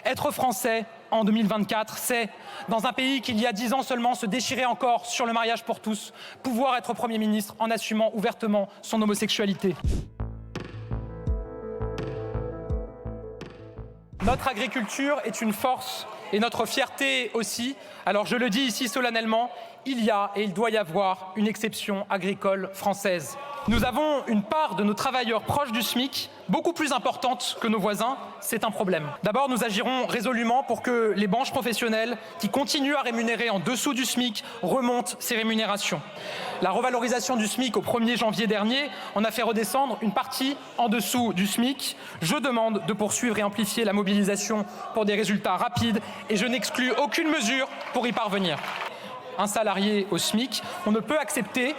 Être français en 2024, c'est, dans un pays qui il y a 10 ans seulement se déchirait encore sur le mariage pour tous, pouvoir être Premier ministre en assumant ouvertement son homosexualité. Notre agriculture est une force et notre fierté aussi. Alors je le dis ici solennellement, il y a et il doit y avoir une exception agricole française. Nous avons une part de nos travailleurs proches du SMIC beaucoup plus importante que nos voisins, c'est un problème. D'abord, nous agirons résolument pour que les branches professionnelles qui continuent à rémunérer en dessous du SMIC remontent ces rémunérations. La revalorisation du SMIC au 1er janvier dernier en a fait redescendre une partie en dessous du SMIC. Je demande de poursuivre et amplifier la mobilisation pour des résultats rapides et je n'exclus aucune mesure pour y parvenir. Un salarié au SMIC, on ne peut accepter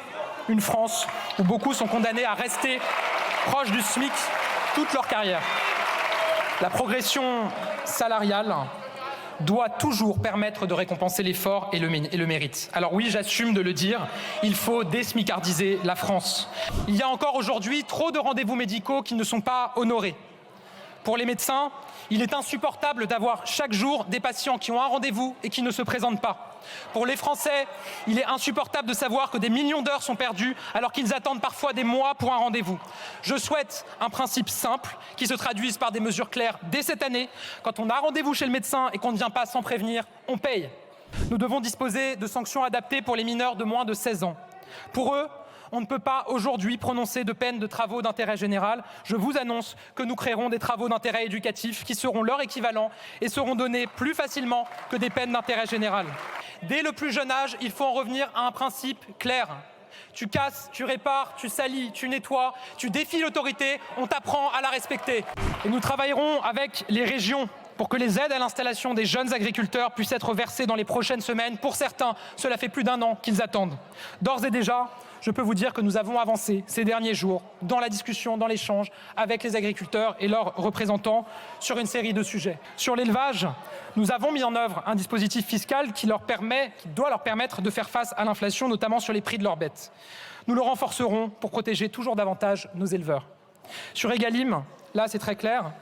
une France où beaucoup sont condamnés à rester proches du SMIC toute leur carrière. La progression salariale doit toujours permettre de récompenser l'effort et le mérite. Alors oui, j'assume de le dire, il faut désmicardiser la France. Il y a encore aujourd'hui trop de rendez-vous médicaux qui ne sont pas honorés. Pour les médecins, il est insupportable d'avoir chaque jour des patients qui ont un rendez-vous et qui ne se présentent pas. Pour les Français, il est insupportable de savoir que des millions d'heures sont perdues alors qu'ils attendent parfois des mois pour un rendez-vous. Je souhaite un principe simple qui se traduise par des mesures claires dès cette année. Quand on a rendez-vous chez le médecin et qu'on ne vient pas sans prévenir, on paye. Nous devons disposer de sanctions adaptées pour les mineurs de moins de 16 ans. Pour eux, on ne peut pas aujourd'hui prononcer de peine de travaux d'intérêt général. Je vous annonce que nous créerons des travaux d'intérêt éducatif qui seront leur équivalent et seront donnés plus facilement que des peines d'intérêt général. Dès le plus jeune âge, il faut en revenir à un principe clair. Tu casses, tu répares, tu salis, tu nettoies, tu défies l'autorité, on t'apprend à la respecter. Et nous travaillerons avec les régions pour que les aides à l'installation des jeunes agriculteurs puissent être versées dans les prochaines semaines. Pour certains, cela fait plus d'1 an qu'ils attendent. D'ores et déjà, je peux vous dire que nous avons avancé ces derniers jours dans la discussion, dans l'échange avec les agriculteurs et leurs représentants sur une série de sujets. Sur l'élevage, nous avons mis en œuvre un dispositif fiscal qui doit leur permettre de faire face à l'inflation, notamment sur les prix de leurs bêtes. Nous le renforcerons pour protéger toujours davantage nos éleveurs. Sur Egalim, là c'est très clair.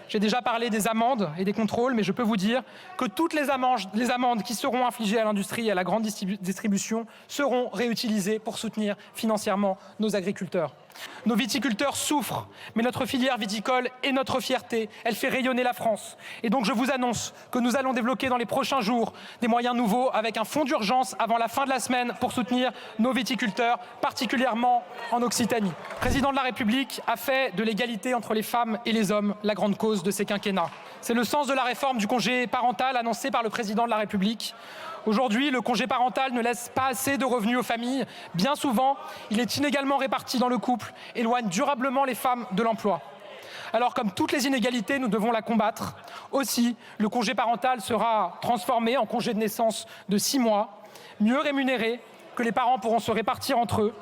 J'ai déjà parlé des amendes et des contrôles, mais je peux vous dire que toutes les amendes qui seront infligées à l'industrie et à la grande distribution seront réutilisées pour soutenir financièrement nos agriculteurs. Nos viticulteurs souffrent, mais notre filière viticole est notre fierté. Elle fait rayonner la France. Et donc je vous annonce que nous allons débloquer dans les prochains jours des moyens nouveaux avec un fonds d'urgence avant la fin de la semaine pour soutenir nos viticulteurs, particulièrement en Occitanie. Le président de la République a fait de l'égalité entre les femmes et les hommes la grande cause de ces quinquennats. C'est le sens de la réforme du congé parental annoncée par le président de la République. Aujourd'hui, le congé parental ne laisse pas assez de revenus aux familles. Bien souvent, il est inégalement réparti dans le couple, éloigne durablement les femmes de l'emploi. Alors, comme toutes les inégalités, nous devons la combattre. Aussi, le congé parental sera transformé en congé de naissance de 6 mois, mieux rémunéré, que les parents pourront se répartir entre eux.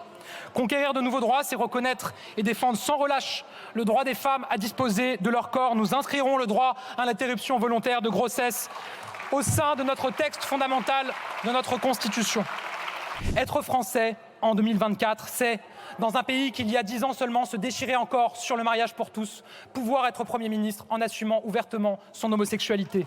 Conquérir de nouveaux droits, c'est reconnaître et défendre sans relâche le droit des femmes à disposer de leur corps. Nous inscrirons le droit à l'interruption volontaire de grossesse au sein de notre texte fondamental de notre Constitution. Être français en 2024, c'est, dans un pays qui il y a 10 ans seulement se déchirait encore sur le mariage pour tous, pouvoir être Premier ministre en assumant ouvertement son homosexualité.